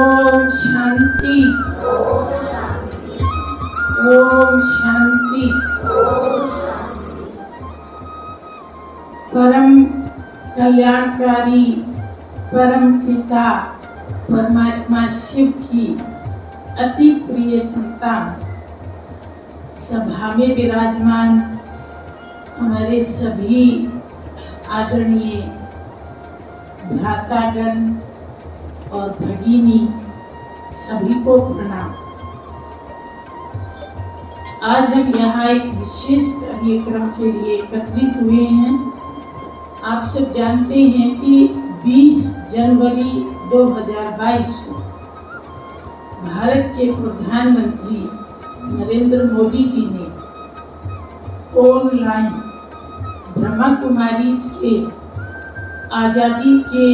ओम शांति। ओम शांति। परम कल्याणकारी परम पिता परमात्मा शिव की अति प्रिय संतान, सभा में विराजमान हमारे सभी आदरणीय भ्रातागण और भगिनी, सभी को प्रणाम। आज हम यहाँ एक विशेष कार्यक्रम के लिए एकत्रित हुए हैं। आप सब जानते हैं कि 20 जनवरी 2022 को भारत के प्रधानमंत्री नरेंद्र मोदी जी ने ऑनलाइन ब्रह्मा कुमारी के आजादी के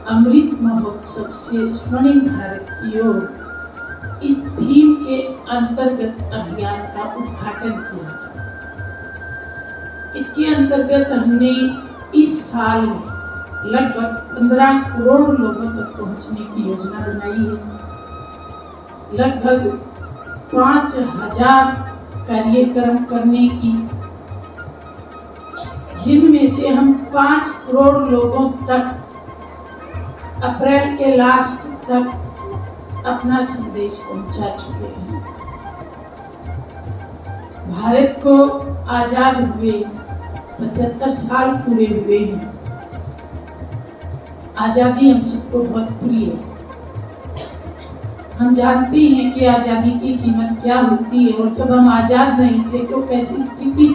अमृत महोत्सव से स्वर्णिम भारत की ओर इस थीम के अंतर्गत अभियान का उद्घाटन किया। इसके अंतर्गत हमने इस साल में लगभग 15 करोड़ लोगों तक पहुंचने की योजना बनाई है। लगभग 5000 कार्यक्रम करने की, जिनमें से हम 5 करोड़ लोगों तक अप्रैल के लास्ट तक अपना संदेश पहुंचा चुके हैं। भारत को आजाद हुए 75 साल पूरे हुए हैं। आजादी हम सबको बहुत प्रिय है। हम जानते हैं कि आजादी की कीमत क्या होती है, और जब हम आजाद नहीं थे तो कैसी स्थिति थी।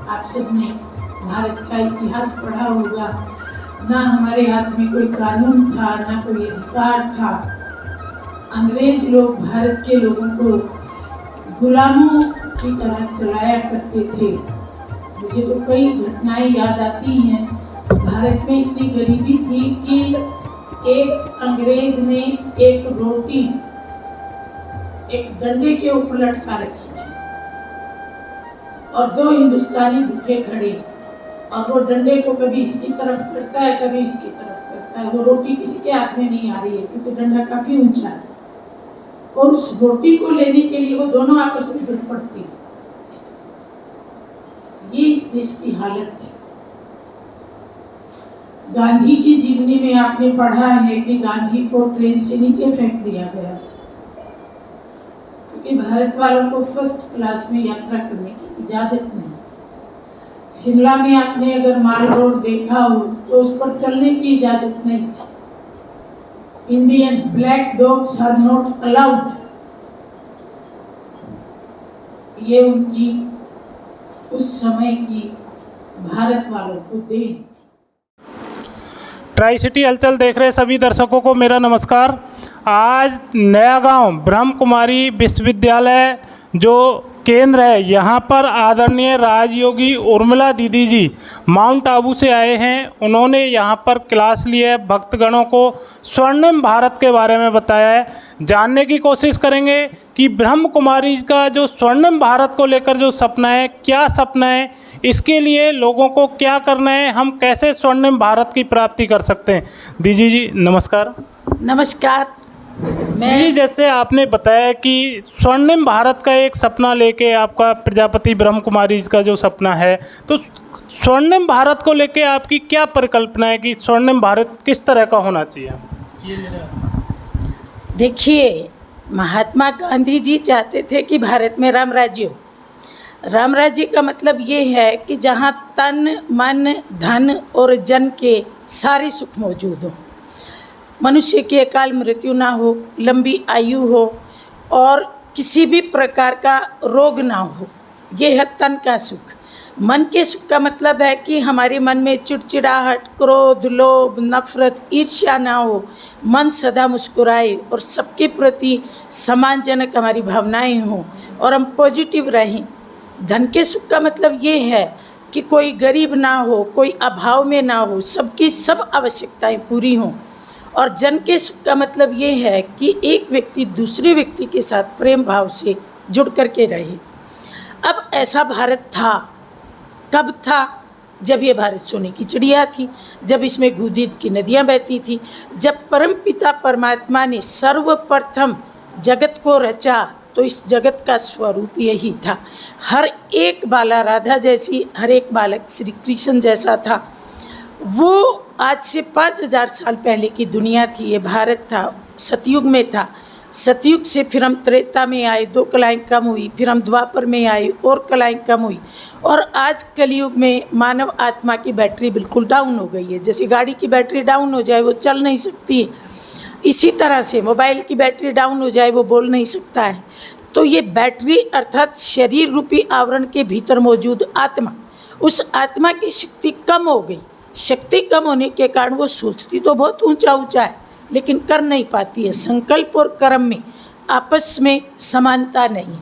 आप सबने भारत का इतिहास पढ़ा होगा। ना हमारे हाथ में कोई कानून था, ना कोई अधिकार था। अंग्रेज लोग भारत के लोगों को गुलामों की तरह चलाया करते थे। मुझे तो कई घटनाएं याद आती हैं। भारत में इतनी गरीबी थी कि एक अंग्रेज ने एक रोटी एक डंडे के ऊपर लटका रखी थी, और 2 हिंदुस्तानी भूखे खड़े, और वो डंडे को कभी इसकी तरफ करता है, कभी इसकी तरफ करता है। वो रोटी किसी के हाथ में नहीं आ रही है क्योंकि डंडा काफी ऊंचा है, और उस रोटी को लेने के लिए वो दोनों आपस में भिड़ पड़ती। ये इस देश की हालत थी। गांधी की जीवनी में आपने पढ़ा है कि गांधी को ट्रेन से नीचे फेंक दिया गया, क्योंकि भारत वालों को फर्स्ट क्लास में यात्रा करने की इजाजत नहीं। शिमला में आपने अगर माल रोड देखा हो तो उस पर चलने की इजाजत नहीं थी। Indian black dogs are not allowed. ये उनकी उस समय की भारत वालों को देन। ट्राई सिटी हलचल देख रहे सभी दर्शकों को मेरा नमस्कार। आज नया गांव ब्रह्म कुमारी विश्वविद्यालय जो केंद्र है, यहाँ पर आदरणीय राजयोगी उर्मिला दीदी जी माउंट आबू से आए हैं। उन्होंने यहाँ पर क्लास ली है, भक्तगणों को स्वर्णिम भारत के बारे में बताया है। जानने की कोशिश करेंगे कि ब्रह्म कुमारी का जो स्वर्णिम भारत को लेकर जो सपना है, क्या सपना है, इसके लिए लोगों को क्या करना है, हम कैसे स्वर्णिम भारत की प्राप्ति कर सकते हैं। दीदी जी नमस्कार। नमस्कार। जी, जैसे आपने बताया कि स्वर्णिम भारत का एक सपना लेके आपका प्रजापति ब्रह्म कुमारी का जो सपना है, तो स्वर्णिम भारत को लेके आपकी क्या परिकल्पना है कि स्वर्णिम भारत किस तरह का होना चाहिए? देखिए, महात्मा गांधी जी चाहते थे कि भारत में राम राज्य हो। राम राज्य का मतलब ये है कि जहाँ तन मन धन और जन के सारे सुख मौजूद हो, मनुष्य की अकाल मृत्यु ना हो, लंबी आयु हो, और किसी भी प्रकार का रोग ना हो। ये है तन का सुख। मन के सुख का मतलब है कि हमारे मन में चिड़चिड़ाहट, क्रोध, लोभ, नफरत, ईर्ष्या ना हो। मन सदा मुस्कुराए और सबके प्रति सम्मानजनक हमारी भावनाएं हों, और हम पॉजिटिव रहें। धन के सुख का मतलब ये है कि कोई गरीब ना हो, कोई अभाव में ना हो, सबकी सब आवश्यकताएं पूरी हों। और जन के सुख का मतलब ये है कि एक व्यक्ति दूसरे व्यक्ति के साथ प्रेम भाव से जुड़ कर के रहे। अब ऐसा भारत था, कब था? जब ये भारत सोने की चिड़िया थी, जब इसमें दूध की नदियाँ बहती थी, जब परमपिता परमात्मा ने सर्वप्रथम जगत को रचा तो इस जगत का स्वरूप यही था। हर एक बाला राधा जैसी, हर एक बालक श्री कृष्ण जैसा था। वो आज से 5000 साल पहले की दुनिया थी, ये भारत था, सतयुग में था। सतयुग से फिर हम त्रेता में आए, 2 कलाएँ कम हुई, फिर हम द्वापर में आए और कलाएँ कम हुई, और आज कलयुग में मानव आत्मा की बैटरी बिल्कुल डाउन हो गई है। जैसे गाड़ी की बैटरी डाउन हो जाए वो चल नहीं सकती है, इसी तरह से मोबाइल की बैटरी डाउन हो जाए वो बोल नहीं सकता है। तो ये बैटरी अर्थात शरीर रूपी आवरण के भीतर मौजूद आत्मा, उस आत्मा की शक्ति कम हो गई। शक्ति कम होने के कारण वो सोचती तो बहुत ऊंचा ऊंचा है लेकिन कर नहीं पाती है। संकल्प और कर्म में आपस में समानता नहीं है।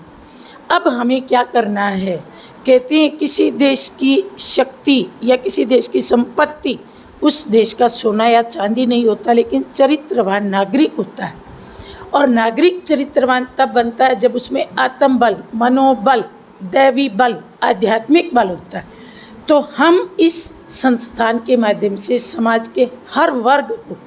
अब हमें क्या करना है? कहते हैं किसी देश की शक्ति या किसी देश की संपत्ति उस देश का सोना या चांदी नहीं होता, लेकिन चरित्रवान नागरिक होता है। और नागरिक चरित्रवान तब बनता है जब उसमें आत्मबल, मनोबल, दैवी बल, आध्यात्मिक बल होता है। तो हम इस संस्थान के माध्यम से समाज के हर वर्ग को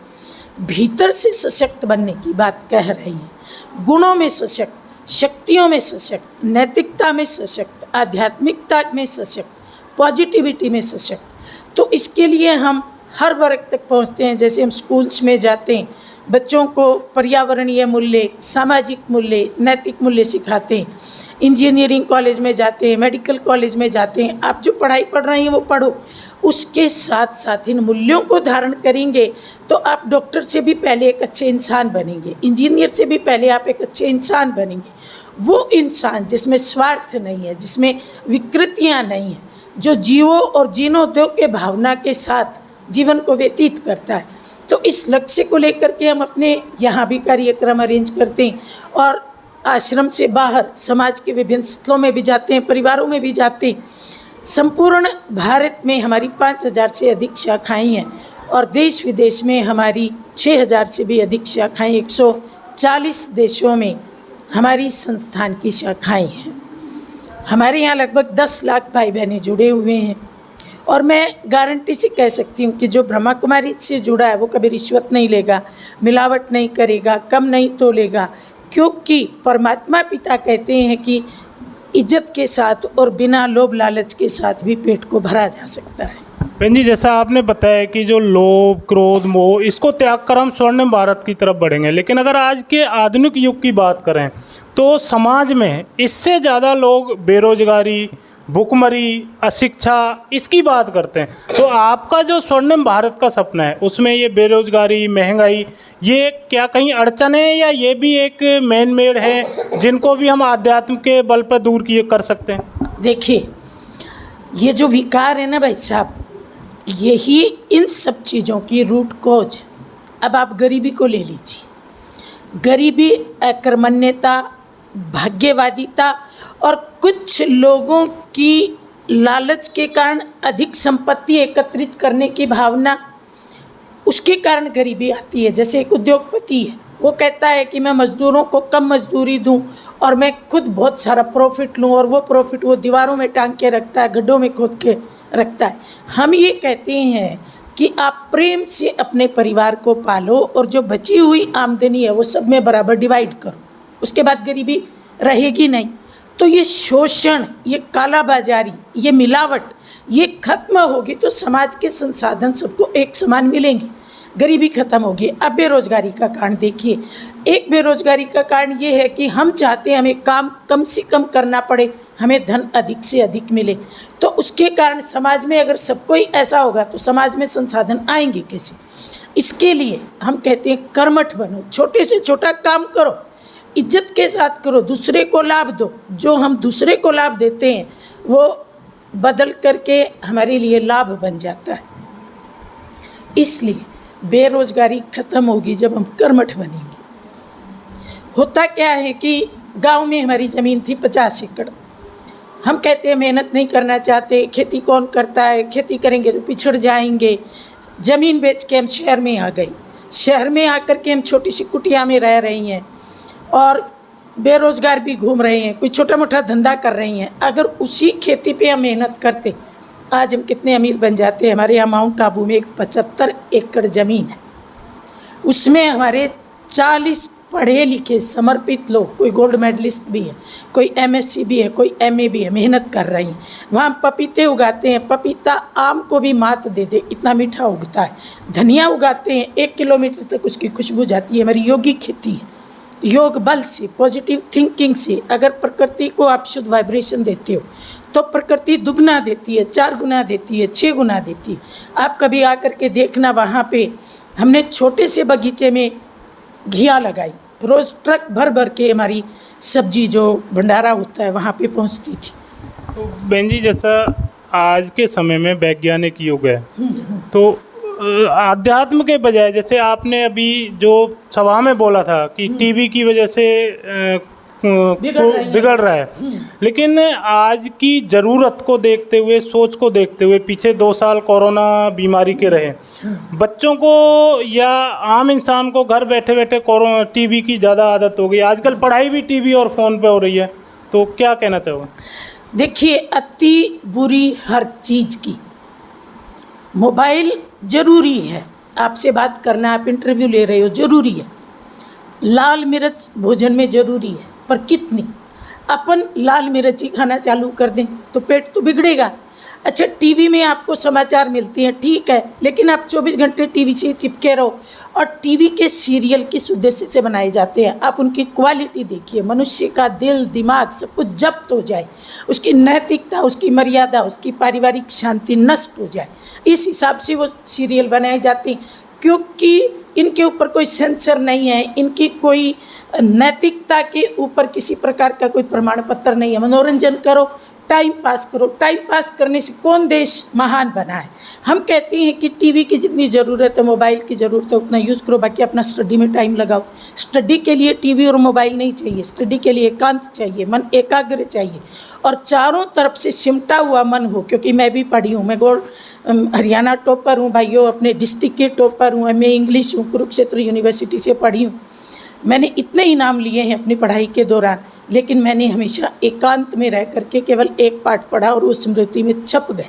भीतर से सशक्त बनने की बात कह रही हैं। गुणों में सशक्त, शक्तियों में सशक्त, नैतिकता में सशक्त, आध्यात्मिकता में सशक्त, पॉजिटिविटी में सशक्त। तो इसके लिए हम हर वर्ग तक पहुंचते हैं। जैसे हम स्कूल्स में जाते हैं, बच्चों को पर्यावरणीय मूल्य, सामाजिक मूल्य, नैतिक मूल्य सिखाते हैं। इंजीनियरिंग कॉलेज में जाते हैं, मेडिकल कॉलेज में जाते हैं। आप जो पढ़ाई पढ़ रही हैं वो पढ़ो, उसके साथ साथ इन मूल्यों को धारण करेंगे तो आप डॉक्टर से भी पहले एक अच्छे इंसान बनेंगे, इंजीनियर से भी पहले आप एक अच्छे इंसान बनेंगे। वो इंसान जिसमें स्वार्थ नहीं है, जिसमें विकृतियाँ नहीं हैं, जो जीवो और जीनो दो के भावना के साथ जीवन को व्यतीत करता है। तो इस लक्ष्य को लेकर के हम अपने यहाँ भी कार्यक्रम अरेंज करते हैं और आश्रम से बाहर समाज के विभिन्न स्थलों में भी जाते हैं, परिवारों में भी जाते हैं। संपूर्ण भारत में हमारी 5000 से अधिक शाखाएं हैं और देश विदेश में हमारी 6000 से भी अधिक शाखाएं, 140 देशों में हमारी संस्थान की शाखाएं हैं। हमारे यहाँ लगभग 10 लाख भाई बहनें जुड़े हुए हैं और मैं गारंटी से कह सकती हूँ कि जो ब्रह्मा कुमारी से जुड़ा है वो कभी रिश्वत नहीं लेगा, मिलावट नहीं करेगा, कम नहीं तोलेगा, क्योंकि परमात्मा पिता कहते हैं कि इज्जत के साथ और बिना लोभ लालच के साथ भी पेट को भरा जा सकता है। बहन जी, जैसा आपने बताया कि जो लोभ, क्रोध, मोह, इसको त्याग कर हम स्वर्णिम भारत की तरफ बढ़ेंगे, लेकिन अगर आज के आधुनिक युग की बात करें तो समाज में इससे ज़्यादा लोग बेरोजगारी, भूखमरी, अशिक्षा, इसकी बात करते हैं। तो आपका जो स्वर्णिम भारत का सपना है उसमें ये बेरोजगारी, महंगाई, ये क्या कहीं अड़चन है या ये भी एक मैन मेड है जिनको भी हम आध्यात्म के बल पर दूर किए कर सकते हैं? देखिए, ये जो विकार है ना भाई साहब, यही इन सब चीज़ों की रूट कॉज। अब आप गरीबी को ले लीजिए, गरीबी, अकर्मण्यता, भाग्यवादिता और कुछ लोगों की लालच के कारण अधिक संपत्ति एकत्रित करने की भावना, उसके कारण गरीबी आती है। जैसे एक उद्योगपति है, वो कहता है कि मैं मज़दूरों को कम मजदूरी दूं और मैं खुद बहुत सारा प्रॉफिट लूं, और वो प्रॉफिट वो दीवारों में टांग के रखता है, गड्ढों में खोद के रखता है। हम ये कहते हैं कि आप प्रेम से अपने परिवार को पालो और जो बची हुई आमदनी है वो सब में बराबर डिवाइड करो, उसके बाद गरीबी रहेगी नहीं। तो ये शोषण, ये कालाबाजारी, ये मिलावट, ये खत्म होगी तो समाज के संसाधन सबको एक समान मिलेंगे, गरीबी खत्म होगी। अब बेरोजगारी का कारण देखिए, एक बेरोजगारी का कारण ये है कि हम चाहते हैं हमें काम कम से कम करना पड़े, हमें धन अधिक से अधिक मिले। तो उसके कारण समाज में अगर सबको ही ऐसा होगा तो समाज में संसाधन आएंगे कैसे? इसके लिए हम कहते हैं कर्मठ बनो, छोटे से छोटा काम करो, इज्जत के साथ करो, दूसरे को लाभ दो। जो हम दूसरे को लाभ देते हैं वो बदल करके हमारे लिए लाभ बन जाता है। इसलिए बेरोजगारी खत्म होगी जब हम कर्मठ बनेंगे। होता क्या है कि गांव में हमारी ज़मीन थी 50 एकड़, हम कहते हैं मेहनत नहीं करना चाहते, खेती कौन करता है, खेती करेंगे तो पिछड़ जाएंगे। ज़मीन बेच के हम शहर में आ गए, शहर में आकर के हम छोटी सी कुटिया में रह रही हैं और बेरोज़गार भी घूम रहे हैं, कोई छोटा मोटा धंधा कर रही हैं। अगर उसी खेती पे हम मेहनत करते, आज हम कितने अमीर बन जाते हैं। हमारे यहाँ माउंट आबू में एक 75 एकड़ ज़मीन है, उसमें हमारे 40 पढ़े लिखे समर्पित लोग, कोई गोल्ड मेडलिस्ट भी है, कोई MSc भी है, कोई MA भी है, मेहनत कर रही हैं। वहाँ पपीते उगाते हैं, पपीता आम को भी मात दे दे इतना मीठा उगता है। धनिया उगाते हैं, 1 किलोमीटर तक उसकी खुशबू जाती है। हमारी योगी खेती है, योग बल से, पॉजिटिव थिंकिंग से। अगर प्रकृति को आप शुद्ध वाइब्रेशन देते हो तो प्रकृति दुगना देती है, 4 गुना देती है, 6 गुना देती है। आप कभी आकर के देखना, वहाँ पे हमने छोटे से बगीचे में घिया लगाई, रोज़ ट्रक भर भर के हमारी सब्जी जो भंडारा होता है वहाँ पे पहुँचती थी। तो बहन जी, जैसा आज के समय में वैज्ञानिक युग है, तो आध्यात्म के बजाय, जैसे आपने अभी जो सभा में बोला था कि टीवी की वजह से बिगड़ रहा है, लेकिन आज की ज़रूरत को देखते हुए, सोच को देखते हुए, पीछे 2 साल कोरोना बीमारी के रहे, बच्चों को या आम इंसान को घर बैठे बैठे कोरोना टीवी की ज़्यादा आदत हो गई। आजकल पढ़ाई भी टीवी और फ़ोन पे हो रही है, तो क्या कहना चाहोगे? देखिए, अति बुरी हर चीज़ की। मोबाइल ज़रूरी है, आपसे बात करना, आप इंटरव्यू ले रहे हो, ज़रूरी है। लाल मिर्च भोजन में ज़रूरी है, पर कितनी? अपन लाल मिर्च ही खाना चालू कर दें तो पेट तो बिगड़ेगा। अच्छा, टीवी में आपको समाचार मिलते हैं, ठीक है, लेकिन आप 24 घंटे टीवी से चिपके रहो। और टीवी के सीरियल किस उद्देश्य से बनाए जाते हैं? आप उनकी क्वालिटी देखिए, मनुष्य का दिल दिमाग सब कुछ जब्त हो जाए, उसकी नैतिकता, उसकी मर्यादा, उसकी पारिवारिक शांति नष्ट हो जाए, इस हिसाब से वो सीरियल बनाए जाते हैं। क्योंकि इनके ऊपर कोई सेंसर नहीं है, इनकी कोई नैतिकता के ऊपर किसी प्रकार का कोई प्रमाण पत्र नहीं है। मनोरंजन करो, टाइम पास करो। टाइम पास करने से कौन देश महान बना है? हम कहते हैं कि टीवी की जितनी ज़रूरत है, मोबाइल की ज़रूरत है, उतना यूज़ करो, बाकी अपना स्टडी में टाइम लगाओ। स्टडी के लिए टीवी और मोबाइल नहीं चाहिए, स्टडी के लिए एकांत चाहिए, मन एकाग्र चाहिए और चारों तरफ से सिमटा हुआ मन हो। क्योंकि मैं भी पढ़ी हूँ, मैं हरियाणा टॉपर हूँ भाइयों, अपने डिस्ट्रिक्ट की टॉपर हूँ, मैं इंग्लिश हूँ, कुरुक्षेत्र यूनिवर्सिटी से पढ़ी हूँ। मैंने इतने इनाम लिए हैं अपनी पढ़ाई के दौरान, लेकिन मैंने हमेशा एकांत में रह करके केवल एक पाठ पढ़ा और वो स्मृति में छप गए।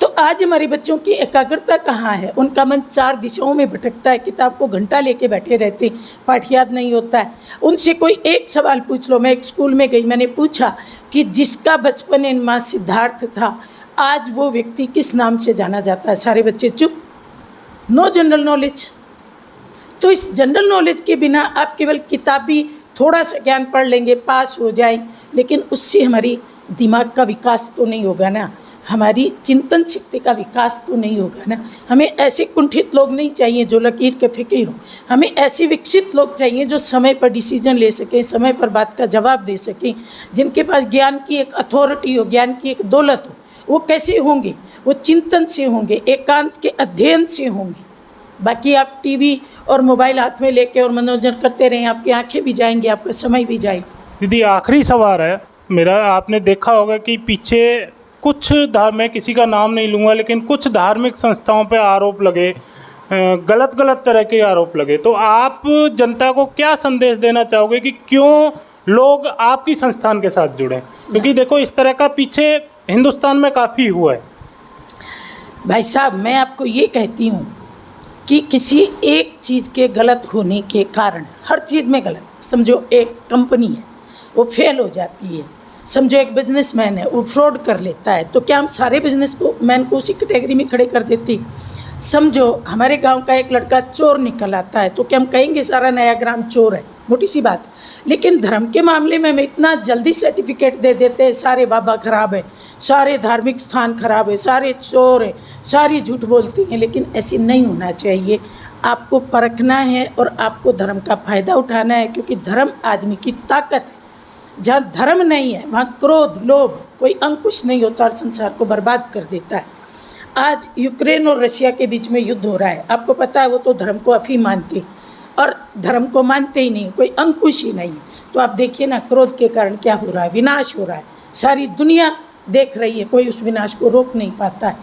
तो आज हमारे बच्चों की एकाग्रता कहाँ है? उनका मन 4 दिशाओं में भटकता है, किताब को घंटा लेके बैठे रहते, पाठ याद नहीं होता है। उनसे कोई एक सवाल पूछ लो। मैं एक स्कूल में गई, मैंने पूछा कि जिसका बचपन में माँ सिद्धार्थ था, आज वो व्यक्ति किस नाम से जाना जाता है? सारे बच्चे चुप, नो जनरल नॉलेज। तो इस जनरल नॉलेज के बिना आप केवल किताबी थोड़ा सा ज्ञान पढ़ लेंगे, पास हो जाएं, लेकिन उससे हमारी दिमाग का विकास तो नहीं होगा ना, हमारी चिंतन शक्ति का विकास तो नहीं होगा ना। हमें ऐसे कुंठित लोग नहीं चाहिए जो लकीर के फ़कीर हों, हमें ऐसे विकसित लोग चाहिए जो समय पर डिसीजन ले सकें, समय पर बात का जवाब दे सकें, जिनके पास ज्ञान की एक अथॉरिटी हो, ज्ञान की एक दौलत हो। वो कैसे होंगे? वो चिंतन से होंगे, एकांत के अध्ययन से होंगे। बाकी आप टीवी और मोबाइल हाथ में लेके और मनोरंजन करते रहें, आपकी आंखें भी जाएंगी, आपका समय भी जाएगा। दीदी, आखिरी सवाल है मेरा। आपने देखा होगा कि पीछे कुछ मैं किसी का नाम नहीं लूँगा, लेकिन कुछ धार्मिक संस्थाओं पे आरोप लगे, गलत तरह के आरोप लगे। तो आप जनता को क्या संदेश देना चाहोगे कि क्यों लोग आपकी संस्थान के साथ जुड़ें? क्योंकि देखो, इस तरह का पीछे हिंदुस्तान में काफ़ी हुआ है। भाई साहब, मैं आपको ये कहती हूँ कि किसी एक चीज़ के गलत होने के कारण, हर चीज़ में गलत, समझो एक कंपनी है वो फेल हो जाती है, समझो एक बिजनेसमैन है वो फ्रॉड कर लेता है, तो क्या हम सारे बिजनेसमैन को उसी कैटेगरी में खड़े कर देते? समझो हमारे गांव का एक लड़का चोर निकल आता है, तो क्या हम कहेंगे सारा नया ग्राम चोर है? मोटी सी बात। लेकिन धर्म के मामले में हम इतना जल्दी सर्टिफिकेट दे देते हैं, सारे बाबा खराब है, सारे धार्मिक स्थान खराब है, सारे चोर है, सारी झूठ बोलती हैं। लेकिन ऐसी नहीं होना चाहिए। आपको परखना है और आपको धर्म का फ़ायदा उठाना है, क्योंकि धर्म आदमी की ताकत है। जहाँ धर्म नहीं है वहाँ क्रोध, लोभ, कोई अंकुश नहीं होता और संसार को बर्बाद कर देता है। आज यूक्रेन और रशिया के बीच में युद्ध हो रहा है, आपको पता है, वो तो धर्म को अफी मानते और धर्म को मानते ही नहीं, कोई अंकुश ही नहीं है। तो आप देखिए ना, क्रोध के कारण क्या हो रहा है, विनाश हो रहा है, सारी दुनिया देख रही है, कोई उस विनाश को रोक नहीं पाता है।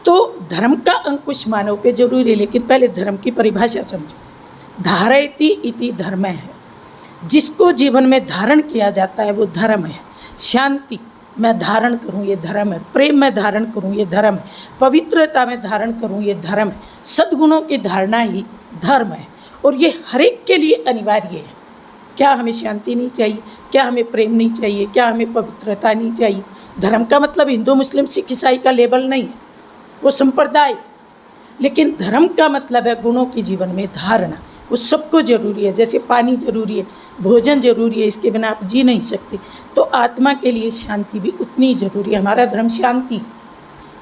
तो धर्म का अंकुश मानव पे जरूरी है, लेकिन पहले धर्म की परिभाषा समझो। धारयति इति धर्म है, जिसको जीवन में धारण किया जाता है वो धर्म है। शांति, मैं धारण करूं ये धर्म है, प्रेम में धारण करूं ये धर्म है, पवित्रता में धारण करूं ये धर्म है। सद्गुणों की धारणा ही धर्म है और ये हर एक के लिए अनिवार्य है। क्या हमें शांति नहीं चाहिए? क्या हमें प्रेम नहीं चाहिए? क्या हमें पवित्रता नहीं चाहिए? धर्म का मतलब हिंदू मुस्लिम सिख ईसाई का लेबल नहीं है, वो संप्रदाय। लेकिन धर्म का मतलब है गुणों की जीवन में धारणा। वो सबको ज़रूरी है, जैसे पानी ज़रूरी है, भोजन ज़रूरी है, इसके बिना आप जी नहीं सकते। तो आत्मा के लिए शांति भी उतनी ज़रूरी है। हमारा धर्म शांति।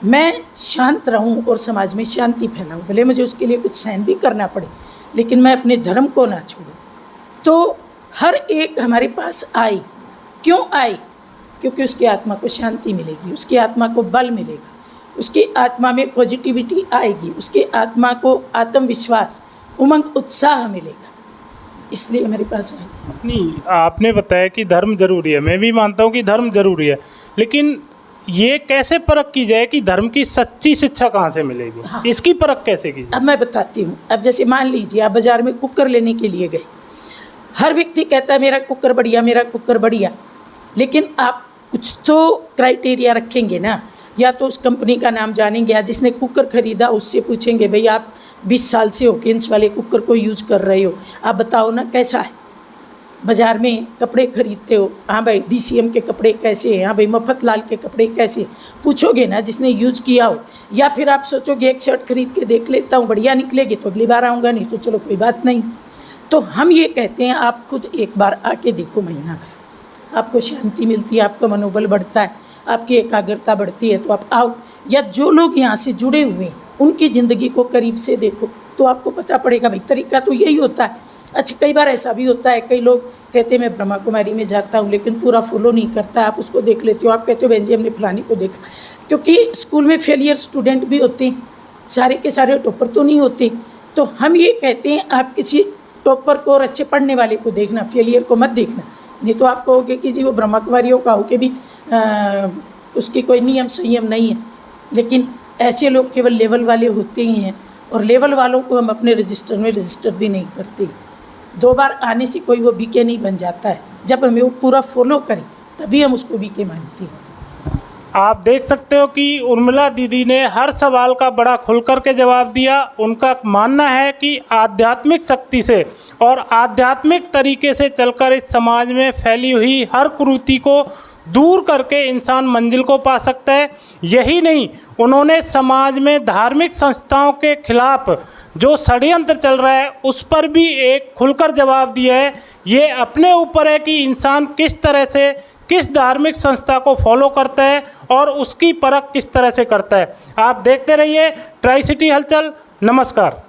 मैं शांत रहूं और समाज में शांति फैलाऊं, भले मुझे उसके लिए कुछ सहन भी करना पड़े, लेकिन मैं अपने धर्म को ना छोड़ूं। तो हर एक हमारे पास आए, क्यों आए? क्योंकि उसकी आत्मा को शांति मिलेगी, उसकी आत्मा को बल मिलेगा, उसकी आत्मा में पॉजिटिविटी आएगी, उसकी आत्मा को आत्मविश्वास, उमंग, उत्साह मिलेगा, इसलिए हमारे पास आए। नहीं, आपने बताया कि धर्म जरूरी है, मैं भी मानता हूँ कि धर्म जरूरी है, लेकिन ये कैसे परख की जाए कि धर्म की सच्ची शिक्षा कहाँ से मिलेगी? हाँ। इसकी परख कैसे की जाए? अब मैं बताती हूँ। अब जैसे मान लीजिए आप बाज़ार में कुकर लेने के लिए गए, हर व्यक्ति कहता है मेरा कुकर बढ़िया, मेरा कुकर बढ़िया, लेकिन आप कुछ तो क्राइटेरिया रखेंगे ना। या तो उस कंपनी का नाम जानेंगे, या जिसने कुकर खरीदा उससे पूछेंगे भाई आप 20 साल से ओकेन्स वाले कुकर को यूज़ कर रहे हो, आप बताओ ना कैसा है। बाज़ार में कपड़े खरीदते हो, हाँ भाई DCM के कपड़े कैसे हैं, हाँ भाई मफतलाल के कपड़े कैसे, पूछोगे ना जिसने यूज़ किया हो। या फिर आप सोचोगे एक शर्ट खरीद के देख लेता हूँ, बढ़िया निकलेगी तो अगली बार आऊँगा, नहीं तो चलो कोई बात नहीं। तो हम ये कहते हैं आप खुद एक बार आके देखो, महीना भर आपको शांति मिलती है, आपका मनोबल बढ़ता है, आपकी एकाग्रता बढ़ती है, तो आप आओ। या जो लोग यहाँ से जुड़े हुए हैं उनकी ज़िंदगी को करीब से देखो तो आपको पता पड़ेगा। भाई तरीका तो यही होता है। अच्छा, कई बार ऐसा भी होता है, कई लोग कहते हैं मैं ब्रह्मा कुमारी में जाता हूँ लेकिन पूरा फॉलो नहीं करता, आप उसको देख लेते हो, आप कहते हो बहन जी हमने फलानी को देखा। क्योंकि स्कूल में फेलियर स्टूडेंट भी होते हैं, सारे के सारे टॉपर तो नहीं होते। तो हम ये कहते हैं आप किसी टॉपर को और अच्छे पढ़ने वाले को देखना, फेलियर को मत देखना। नहीं तो आप कहोगे कि जी वो ब्रह्मा कुमारियों का हो के भी उसकी कोई नियम संयम नहीं है। लेकिन ऐसे लोग केवल लेवल वाले होते ही हैं, और लेवल वालों को हम अपने रजिस्टर में रजिस्टर भी नहीं करते। 2 बार आने से कोई वो बीके नहीं बन जाता है, जब हमें वो पूरा फॉलो करें तभी हम उसको बीके मानते हैं। आप देख सकते हो कि उर्मिला दीदी ने हर सवाल का बड़ा खुलकर के जवाब दिया। उनका मानना है कि आध्यात्मिक शक्ति से और आध्यात्मिक तरीके से चलकर इस समाज में फैली हुई हर कुरीति को दूर करके इंसान मंजिल को पा सकता है। यही नहीं, उन्होंने समाज में धार्मिक संस्थाओं के खिलाफ जो षड्यंत्र चल रहा है उस पर भी एक खुलकर जवाब दिया है। ये अपने ऊपर है कि इंसान किस तरह से किस धार्मिक संस्था को फॉलो करता है और उसकी परख किस तरह से करता है। आप देखते रहिए ट्राई सिटी हलचल। नमस्कार।